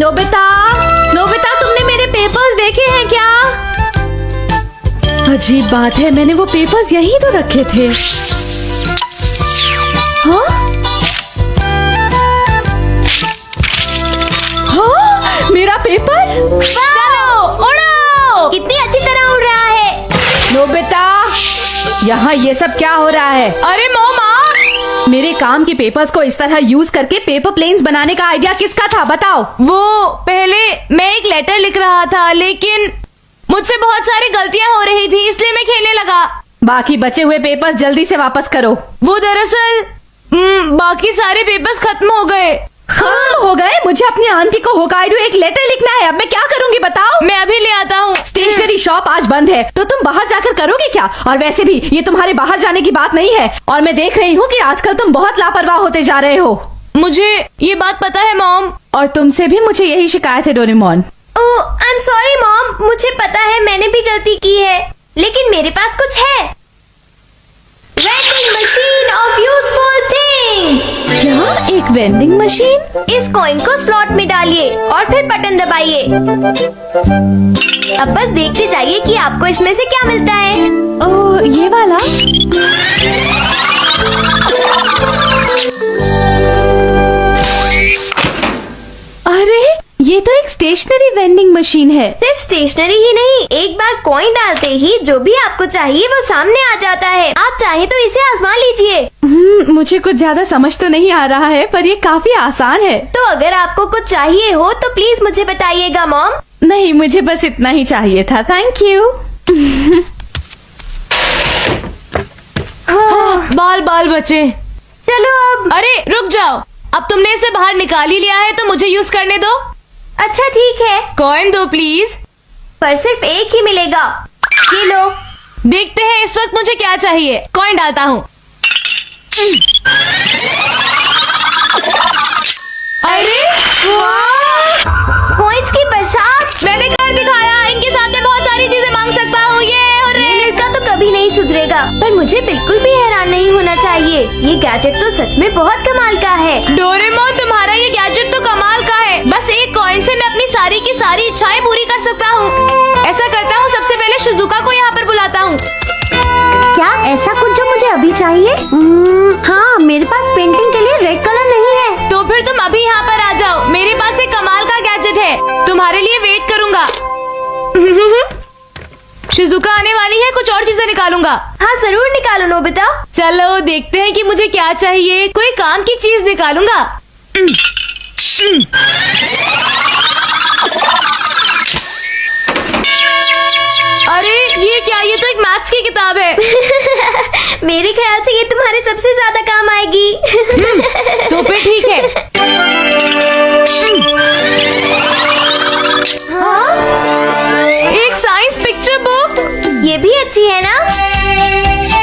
Nobita, Nobita तुमने मेरे papers देखे हैं क्या? अजीब बात है, मैंने वो पेपर्स यहीं तो रखे थे। हाँ? हाँ? मेरा पेपर? चलो उड़ो! कितनी अच्छी तरह उड़ रहा है। नोबिता, यहाँ ये सब क्या हो रहा है? अरे मोमा, मेरे काम के पेपर्स को इस तरह यूज करके पेपर प्लेन्स बनाने का आइडिया किसका था बताओ? वो पहले मैं एक लेटर लिख रहा था, लेकिन मुझसे बहुत सारी गलतियां हो रही थी, इसलिए मैं खेलने लगा। बाकी बचे हुए पेपर्स जल्दी से वापस करो। वो दरअसल बाकी सारे पेपर्स खत्म हो गए। खत्म हो गए? मुझे अपनी आंटी को होकाइडो एक लेटर लिखना है, अब मैं क्या करूंगी बताओ? मैं अभी ले आता हूँ। स्टेशनरी शॉप आज बंद है, तो तुम बाहर जाकर करोगे क्या? और वैसे भी ये तुम्हारे बाहर जाने की बात नहीं है, और मैं देख रही हूँ कि आजकल तुम बहुत लापरवाह होते जा रहे हो। मुझे ये बात पता है मॉम। और तुमसे भी मुझे यही शिकायत है Doraemon. Oh, I am sorry mom, मुझे पता है मैंने भी गलती की है, लेकिन मेरे पास कुछ है। Vending machine of useful things. क्या? एक वेंडिंग मशीन? इस कॉइन को स्लॉट में डालिए और फिर बटन दबाइए। अब बस देखते जाइए कि आपको इसमें से क्या मिलता है। ओह, ये वाला? अरे, ये तो एक स्टेशनरी वेंडिंग मशीन है। सिर्फ स्टेशनरी ही नहीं, एक बार कॉइन डालते ही जो भी आपको चाहिए वो सामने आ जाता है। आप चाहे तो इसे आजमा लीजिए। मुझे कुछ ज्यादा समझ तो नहीं आ रहा है, पर ये काफी आसान है। तो अगर आपको कुछ चाहिए हो तो प्लीज मुझे बताइएगा मॉम। नहीं, मुझे बस इतना ही चाहिए था, थैंक यू। बाल बाल बचे। चलो अब। अरे रुक जाओ, अब तुमने इसे बाहर निकाल ही लिया है तो मुझे यूज करने दो। अच्छा ठीक है, कॉइन दो प्लीज। पर सिर्फ एक ही मिलेगा। ये लो। देखते हैं इस वक्त मुझे क्या चाहिए। कॉइन डालता हूँ। अरे वाह, कॉइन्स की बरसात। मैंने कर दिखाया, इनके साथ मैं बहुत सारी चीजें मांग सकता हूँ। ये लड़का तो कभी नहीं सुधरेगा, पर मुझे बिल्कुल भी हैरान नहीं होना चाहिए। ये गैजेट तो सच में बहुत कमाल का है। डोरेमोन, तुम्हारा ये गैजेट तो कमाल का है। बस एक कॉइन से मैं अपनी सारी की सारी इच्छाएं पूरी कर सकता हूँ। ऐसा करता हूँ, सबसे पहले शिजुका को यहाँ पर बुलाता हूँ। क्या ऐसा कुछ जो मुझे अभी चाहिए? हाँ, मेरे पास पेंटिंग के लिए रेड कलर नहीं है। तो फिर तुम अभी यहाँ पर आ जाओ, मेरे पास एक कमाल का गैजेट है, तुम्हारे लिए वेट करूँगा। शिजुका आने वाली है, कुछ और चीजें निकालूंगा। हाँ जरूर निकालो नोबिता। चलो देखते हैं कि मुझे क्या चाहिए। कोई काम की चीज निकालूंगा। अरे ये क्या? ये तो एक मैथ्स की किताब है। मेरे ख्याल से ये तुम्हारे सबसे ज्यादा काम आएगी। तो फिर ठीक है। हाँ? एक साइंस पिक्चर बुक। ये भी अच्छी है ना?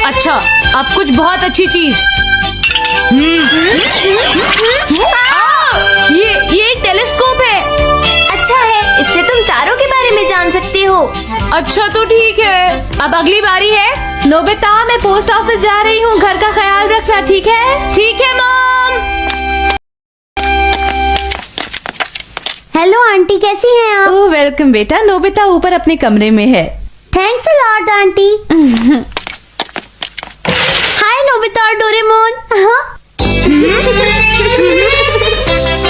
अच्छा, अब कुछ बहुत अच्छी चीज। ये एक टेलीस्कोप है। अच्छा है, इससे तुम तारों के बारे में जान सकते हो। अच्छा तो ठीक है, अब अगली बारी है। नोबिता, मैं पोस्ट ऑफिस जा रही हूँ, घर का ख्याल रखना, ठीक है? ठीक है मॉम। हेलो आंटी, कैसी हैं आप? ओह वेलकम बेटा। नोबिता ऊपर अपने कमरे में है। Thanks a lot aunty. Hi Nobita और डोरेमोन। हाँ?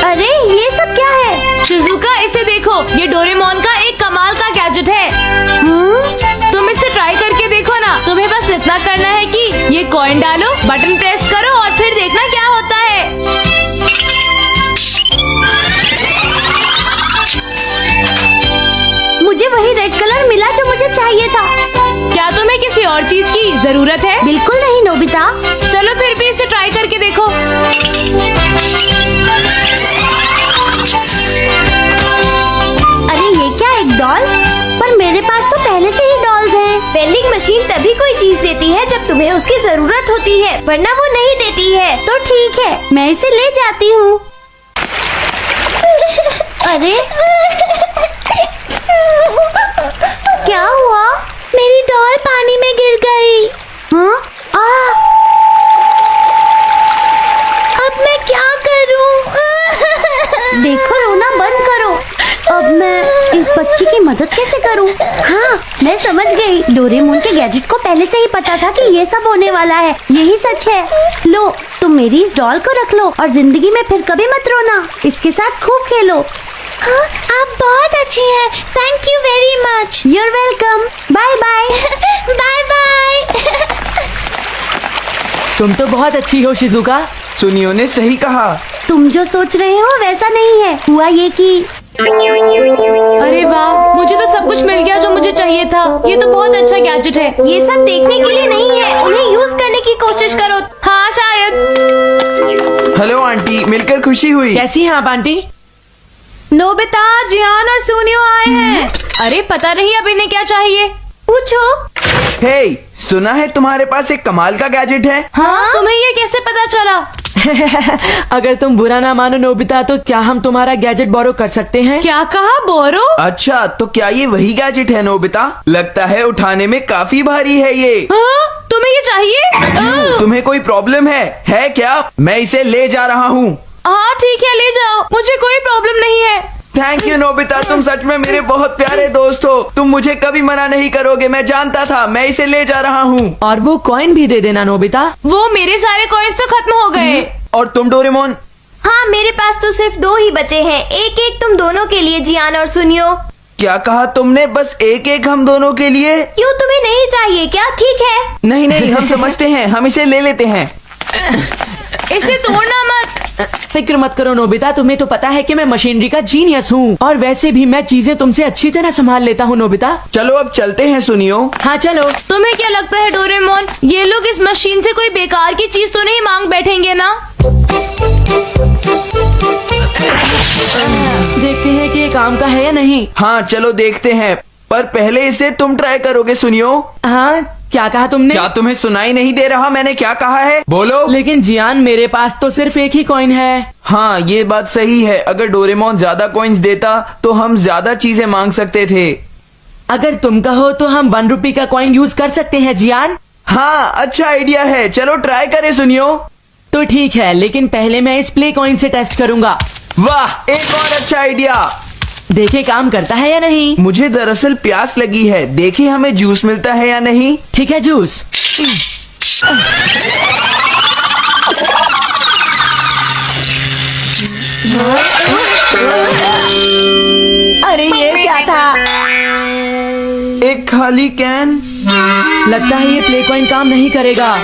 अरे ये सब क्या है? शिजुका, इसे देखो, ये डोरेमोन का एक कमाल का गैजेट है। तुम इसे ट्राई करके देखो ना। तुम्हें बस इतना करना है कि ये कॉइन डालो, बटन प्रेस करो और फिर देखना क्या होता है। मुझे वही रेड कलर मिला जो मुझे चाहिए था। क्या तुम्हें किसी और चीज की जरूरत है? बिल्कुल नहीं नोबिता। चलो फिर भी इसे ट्राई करके देखो। अरे ये क्या, एक डॉल? पर मेरे पास तो पहले से ही डॉल्स हैं। वेंडिंग मशीन तभी कोई चीज देती है जब तुम्हें उसकी जरूरत होती है, वरना वो नहीं देती है। तो ठीक है, मैं इसे ले जाती हूँ। अरे क्या हुआ? मेरी डॉल पानी में गिर गई। हाँ? अब मैं क्या करूँ? देखो, रोना बंद करो। मैं इस बच्ची की मदद कैसे करूं? हाँ, मैं समझ गई। डोरेमोन के गैजेट को पहले से ही पता था कि ये सब होने वाला है। यही सच है। लो, तुम मेरी इस डॉल को रख लो और जिंदगी में फिर कभी मत रोना। इसके साथ खूब खेलो। हाँ, आप बहुत अच्छी हैं। Thank you very much. You are welcome. Bye bye. Bye bye. तुम तो बहुत अच्छी हो शिजुका। सुनियो ने सही कहा। तुम जो सोच रहे हो वैसा नहीं है। हुआ ये कि अरे वाह, मुझे तो सब कुछ मिल गया जो मुझे चाहिए था। ये तो बहुत अच्छा गैजेट है। ये सब देखने के लिए नहीं है, उन्हें यूज करने की कोशिश करो। हाँ शायद। हेलो आंटी, मिलकर खुशी हुई। कैसी हैं आप आंटी? नोबिता, जियान और सुनियो आए हैं। अरे पता नहीं अब इन्हें क्या चाहिए। पूछो। हे, सुना है तुम्हारे पास एक कमाल का गैजेट है। हाँ, तुम्हें ये कैसे पता चला? अगर तुम बुरा ना मानो नोबिता, तो क्या हम तुम्हारा गैजेट बोरो कर सकते हैं? क्या कहा, बोरो? अच्छा, तो क्या ये वही गैजेट है नोबिता? लगता है उठाने में काफी भारी है ये। हाँ, तुम्हें ये चाहिए? तुम्हें कोई प्रॉब्लम है क्या? मैं इसे ले जा रहा हूँ। हाँ ठीक है, ले जाओ, मुझे कोई प्रॉब्लम नहीं है। थैंक यू नोबिता, तुम सच में मेरे बहुत प्यारे दोस्त हो। तुम मुझे कभी मना नहीं करोगे, मैं जानता था। मैं इसे ले जा रहा हूँ। और वो कॉइन भी दे देना नोबिता। वो मेरे सारे कॉइन्स तो खत्म हो गए। और तुम डोरेमोन? हाँ, मेरे पास तो सिर्फ 2 ही बचे हैं। एक एक तुम दोनों के लिए, जियान और सुनियो। क्या कहा तुमने? बस एक एक हम दोनों के लिए? क्यों, तुम्हें नहीं चाहिए क्या? ठीक है। नहीं नहीं, हम समझते हैं, हम इसे ले लेते हैं। इसे तोड़ना मत। फिक्र मत करो नोबिता, तुम्हें तो पता है कि मैं मशीनरी का जीनियस हूँ। और वैसे भी मैं चीजें तुमसे अच्छी तरह संभाल लेता हूँ नोबिता। चलो अब चलते हैं सुनियो। हाँ चलो। तुम्हें क्या लगता है डोरेमोन, ये लोग इस मशीन से कोई बेकार की चीज तो नहीं मांग बैठेंगे ना? देखते हैं कि ये काम का है या नहीं। हाँ चलो देखते हैं, पर पहले इसे तुम ट्राई करोगे सुनियो। हाँ, क्या कहा तुमने? क्या तुम्हें सुनाई नहीं दे रहा मैंने क्या कहा है? बोलो। लेकिन जियान, मेरे पास तो सिर्फ एक ही कॉइन है। हाँ ये बात सही है। अगर डोरेमोन ज्यादा कॉइन्स देता तो हम ज्यादा चीजें मांग सकते थे। अगर तुम कहो तो हम 1 रुपए का कॉइन यूज कर सकते हैं जियान। हाँ अच्छा आइडिया है, चलो ट्राई करें सुनियो। तो ठीक है, लेकिन पहले मैं इस प्ले कॉइन से टेस्ट करूंगा। वाह, एक और अच्छा आइडिया। देखे काम करता है या नहीं। मुझे दरअसल प्यास लगी है, देखिए हमें जूस मिलता है या नहीं। ठीक है, जूस। अरे ये क्या था? एक खाली कैन। लगता है ये प्ले कॉइन काम नहीं करेगा,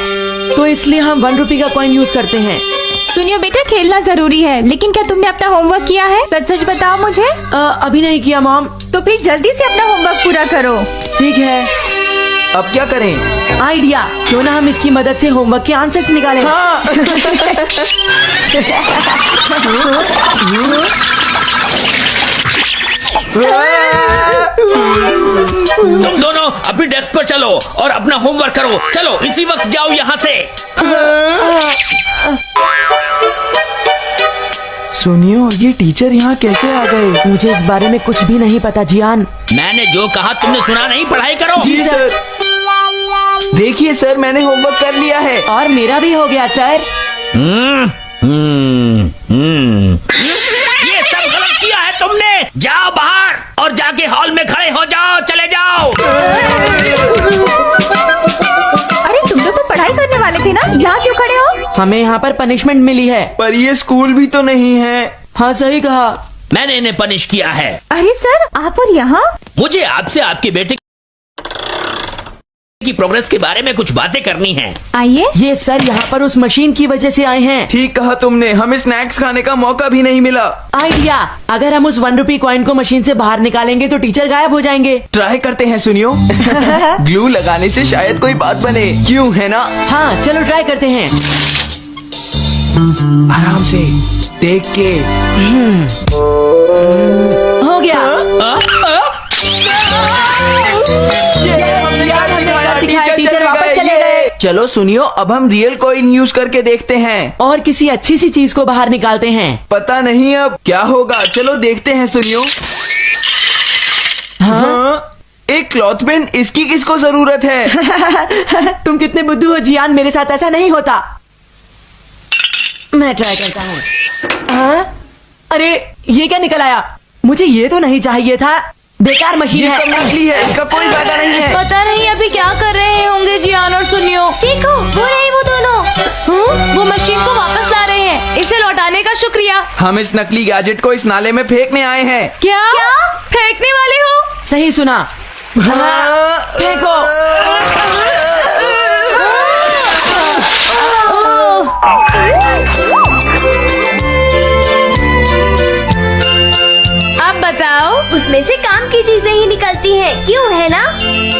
तो इसलिए हम 1 रुपए का कॉइन यूज करते हैं। सुनियो बेटा, खेलना जरूरी है, लेकिन क्या तुमने अपना होमवर्क किया है? सच सच बताओ मुझे। अभी नहीं किया मॉम। तो फिर जल्दी से अपना होमवर्क पूरा करो। ठीक है। अब क्या करें? आइडिया, क्यों ना हम इसकी मदद से होमवर्क के आंसर्स निकालें। हाँ। तुम दोनों अपनी डेस्क पर चलो और अपना होमवर्क करो। चलो इसी वक्त जाओ यहाँ से। सुनियो, ये टीचर यहाँ कैसे आ गए? मुझे इस बारे में कुछ भी नहीं पता जियान। मैंने जो कहा तुमने सुना नहीं? पढ़ाई करो। जी सर। देखिए सर, मैंने होमवर्क कर लिया है। और मेरा भी हो गया सर। ये सब गलत किया है तुमने। जाओ बाहर और जाके हॉल में खड़े हो जाओ। चले जाओ। अरे तुम लोग तो पढ़ाई करने वाले थे ना, यहाँ क्यों खड़े हो? हमें यहाँ पर पनिशमेंट मिली है। पर ये स्कूल भी तो नहीं है। हाँ सही कहा। मैंने इन्हें पनिश किया है। अरे सर, आप और यहाँ? मुझे आपसे आपके बेटे की प्रोग्रेस के बारे में कुछ बातें करनी है। आइए। ये सर यहाँ पर उस मशीन की वजह से आए हैं। ठीक कहा तुमने, हमें स्नैक्स खाने का मौका भी नहीं मिला। आइडिया, अगर हम उस 1 रुपए कॉइन को मशीन से बाहर निकालेंगे तो टीचर गायब हो जाएंगे। ट्राई करते हैं सुनियो। ग्लू लगाने से शायद कोई बात बने, क्यों है ना? हाँ चलो ट्राई करते हैं। आराम से देख के। हो गया। टीचर वापस चले गए। चलो सुनियो, अब हम रियल कॉइन यूज करके देखते हैं और किसी अच्छी सी चीज को बाहर निकालते हैं। पता नहीं अब क्या होगा, चलो देखते हैं सुनियो। हाँ, एक क्लॉथ पेन, इसकी किसको जरूरत है? तुम कितने बुद्धू हो जियान, मेरे साथ ऐसा नहीं होता। मैं ट्राई करता हूँ। हाँ? अरे ये क्या निकल आया? मुझे ये तो नहीं चाहिए था, बेकार मशीन ये है। सब नकली है, इसका कोई फायदा नहीं है। पता नहीं अभी क्या कर रहे होंगे जियान और सुनियो। देखो वो रहे वो दोनों। वो मशीन को वापस ला रहे हैं। इसे लौटाने का शुक्रिया। हम इस नकली गैजेट को इस नाले में फेंकने आए हैं। क्या फेंकने वाले हो? सही सुना। हाँ, फेंको। अब बताओ। उसमें से काम की चीजें ही निकलती हैं, क्यों है ना?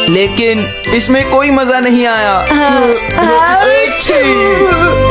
लेकिन इसमें कोई मजा नहीं आया। अच्छी।